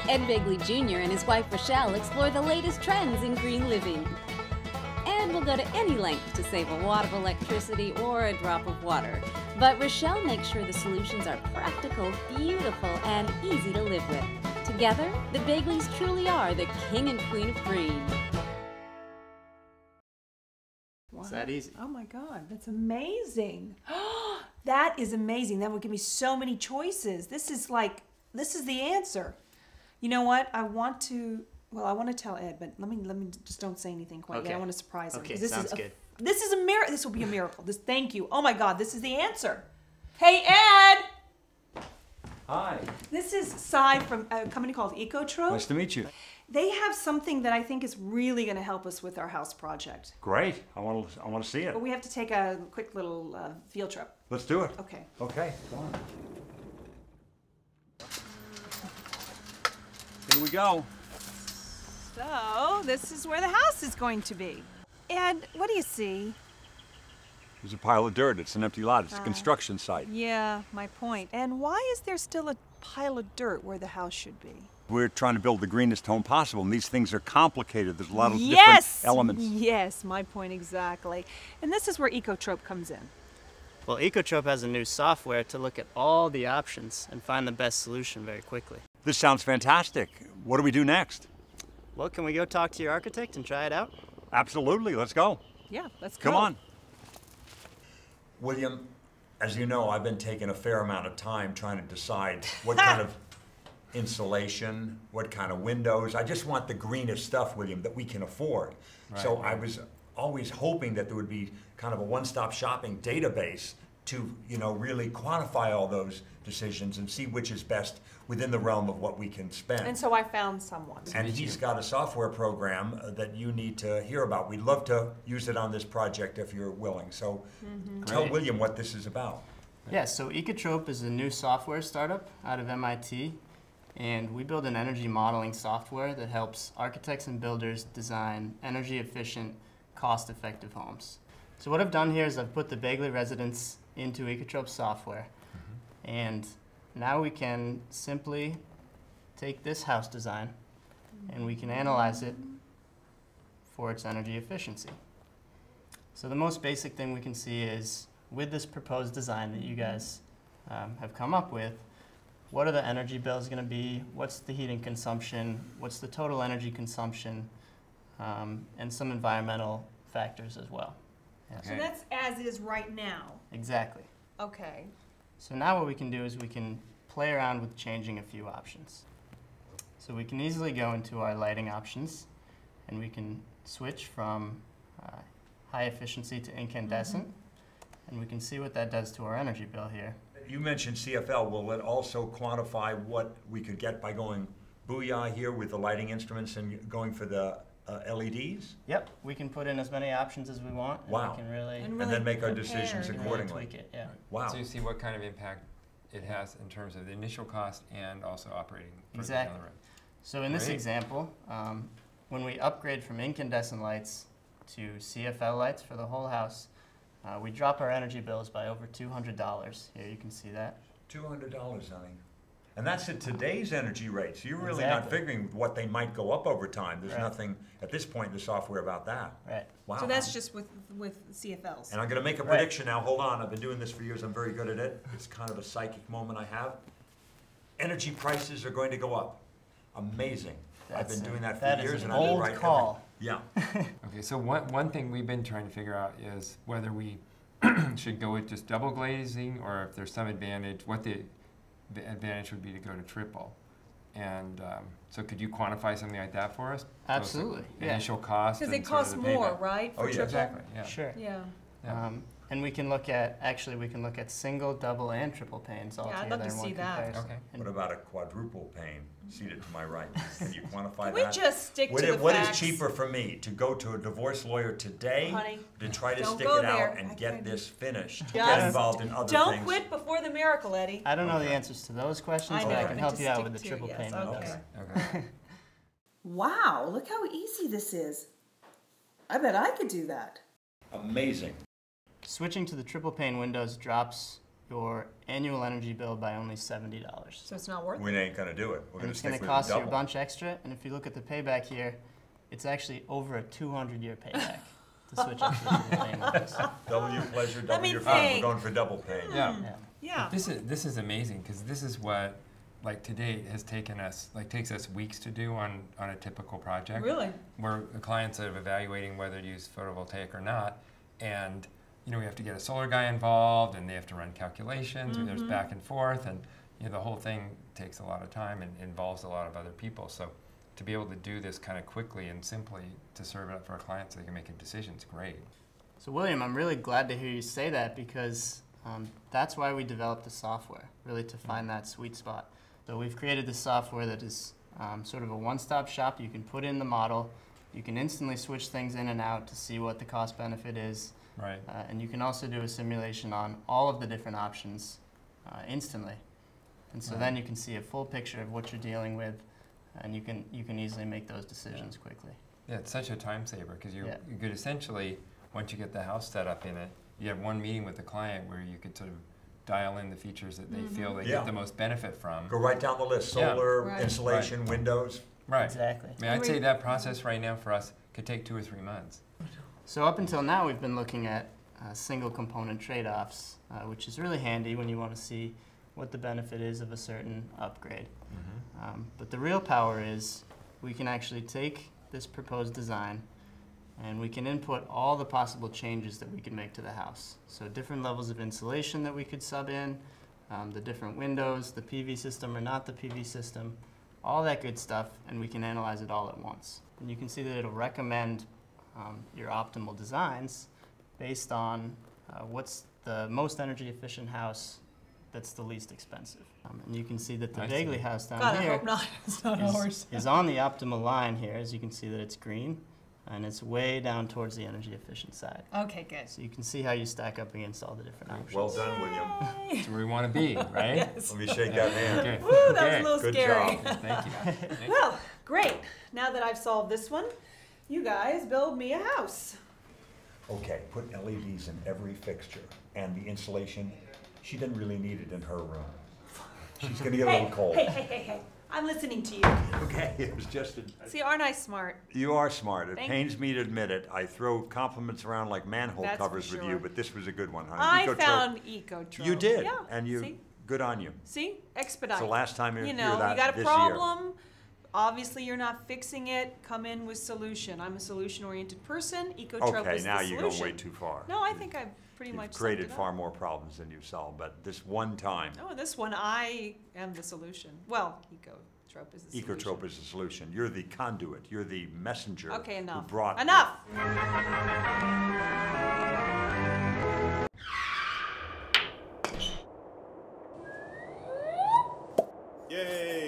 Ed Begley Jr. and his wife Rachelle explore the latest trends in green living. Ed will go to any length to save a watt of electricity or a drop of water. But Rachelle makes sure the solutions are practical, beautiful, and easy to live with. Together, the Begleys truly are the king and queen of green. Wow. It's that easy. Oh my God, that's amazing. That is amazing. That would give me so many choices. This is the answer. You know what? I want to tell Ed, but let me just don't say anything quite yet. I want to surprise him. Okay, sounds good. This is a miracle. This will be a miracle. Thank you. Oh my God, this is the answer. Hey, Ed! Hi. This is Cy from a company called Ecotrope. Nice to meet you. They have something that I think is really going to help us with our house project. Great. I want to see it. But we have to take a quick little field trip. Let's do it. Okay. Okay. Come on. Here we go. So, this is where the house is going to be. Ed, what do you see? There's a pile of dirt. It's an empty lot. It's a construction site. Yeah, my point. And why is there still a pile of dirt where the house should be? We're trying to build the greenest home possible, and these things are complicated. There's a lot of different elements. Yes, my point exactly. And this is where Ecotrope comes in. Well, Ecotrope has a new software to look at all the options and find the best solution very quickly. This sounds fantastic. What do we do next? Well, can we go talk to your architect and try it out? Absolutely. Let's go. Yeah, let's go. Come on. William, as you know, I've been taking a fair amount of time trying to decide what kind of insulation, what kind of windows. I just want the greenest stuff, William, that we can afford. Right. So I was always hoping that there would be kind of a one-stop shopping database to, really quantify all those decisions and see which is best within the realm of what we can spend. And so I found someone. And he's got a software program that you need to hear about. We'd love to use it on this project if you're willing. So tell William what this is about. Yeah, so Ecotrope is a new software startup out of MIT, and we build an energy modeling software that helps architects and builders design energy-efficient, cost-effective homes. So what I've done here is I've put the Begley residence into Ecotrope software, and now we can simply take this house design and we can analyze it for its energy efficiency. So the most basic thing we can see is, with this proposed design that you guys have come up with, what are the energy bills going to be, what's the heating consumption, what's the total energy consumption, and some environmental factors as well. Yeah. So that's as is right now. Exactly. Okay. So now what we can do is we can play around with changing a few options. So we can easily go into our lighting options, and we can switch from high efficiency to incandescent, and we can see what that does to our energy bill here. You mentioned CFL. Will it also quantify what we could get by going booyah here with the lighting instruments and going for the LEDs? Yep, we can put in as many options as we want. And wow. We can really and then make our decisions accordingly. Tweak it, yeah. Wow. So you see what kind of impact it has in terms of the initial cost and also operating further down the road. So in this example, when we upgrade from incandescent lights to CFL lights for the whole house, we drop our energy bills by over $200. Here you can see that. $200, honey. And that's at today's energy rates. You're really not figuring what they might go up over time. There's nothing at this point in the software about that. Right. Wow. So that's just with CFLs. And I'm going to make a prediction now. Hold on. I've been doing this for years. I'm very good at it. It's kind of a psychic moment I have. Energy prices are going to go up. Amazing. I've been doing that for years. That is an and old call. Yeah. Okay, so one thing we've been trying to figure out is whether we should go with just double glazing or if there's some advantage, what the advantage would be to go to triple. And so could you quantify something like that for us? Absolutely. Initial cost. Because it costs more, right? Oh, yeah. Exactly. Yeah. Sure. Yeah. And we can look at, we can look at single, double, and triple panes all together I'd love to in one see that. comparison. Okay. What about a quadruple pane seated to my right? Can you quantify Can that? we just stick to the What facts? is cheaper for me, to go to a divorce lawyer today, Honey, to try to don't stick go it out there. and I get can't. this finished? Just Get involved in other things. Don't quit before the miracle, Eddie. I don't know the answers to those questions, I but I know, can but help just you out stick with the to it, triple yes, pane okay. windows. Okay. Wow, look how easy this is. I bet I could do that. Amazing. Switching to the triple pane windows drops your annual energy bill by only $70. So it's not worth it. We ain't gonna do it. We're And gonna it's stick going to with cost the you a double. bunch extra. And if you look at the payback here, it's actually over a 200-year payback to switch up to the triple pane levels. Double your pleasure, Let double me your fun. We're think. going for double pain. Yeah. Yeah. Yeah. This is amazing because this is what, like, to date has taken us, like, takes us weeks to do on a typical project. Really? Where the clients are evaluating whether to use photovoltaic or not, and we have to get a solar guy involved, and they have to run calculations, and there's back and forth, and the whole thing takes a lot of time and involves a lot of other people. So to be able to do this kind of quickly and simply to serve it up for our clients so they can make a decision is great. So William, I'm really glad to hear you say that because that's why we developed the software, really to find that sweet spot. So we've created this software that is sort of a one-stop shop. You can put in the model, you can instantly switch things in and out to see what the cost benefit is. Right. And you can also do a simulation on all of the different options instantly. And so then you can see a full picture of what you're dealing with, and you can easily make those decisions quickly. Yeah, it's such a time saver because you could essentially, once you get the house set up in it, you have one meeting with the client where you could sort of dial in the features that they feel they get the most benefit from. Go right down the list. Yeah. Solar, Right. insulation, windows. Right. Exactly. I mean, I'd say that process right now for us could take 2 or 3 months. So up until now, we've been looking at single component trade-offs, which is really handy when you want to see what the benefit is of a certain upgrade. But the real power is we can actually take this proposed design and we can input all the possible changes that we can make to the house. So different levels of insulation that we could sub in, the different windows, the PV system or not the PV system, all that good stuff, and we can analyze it all at once. And you can see that it'll recommend your optimal designs based on what's the most energy efficient house that's the least expensive. And you can see that the I see. Begley house down God, I here hope not. It's not ours. is on the optimal line here. As you can see that it's green, and it's way down towards the energy efficient side. Okay, good. So you can see how you stack up against all the different options. Well done, William. That's where we want to be, right? Yes. Let me shake that hand. Okay. Woo, that was Okay. a little Good scary. job. Thank you. Thank you. Well, great. Now that I've solved this one, you guys build me a house. Okay, put LEDs in every fixture. And the insulation, she didn't really need it in her room. She's gonna get a little cold. Hey. I'm listening to you. Okay, it was just a... See, aren't I smart? You are smart. It Thank pains me to admit it. I throw compliments around like manhole That's for covers with sure. you, but this was a good one, honey. I Ecotrope. found Ecotrope. You did, Yeah. and you... See? Good on you. See? Expedite. It's the last time you You hear know, that you got a this problem. Obviously, you're not fixing it. Come in with solution. I'm a solution-oriented person. year. Ecotrope Okay, is now the you're solution. going way too far. No, I think I've pretty You've much created summed it far up. more problems than you've solved, but this one time, Oh, this one, I am the solution. Well, Ecotrope is the solution. Ecotrope is the solution. You're the conduit. You're the messenger Okay, who enough. brought... Enough! Yay!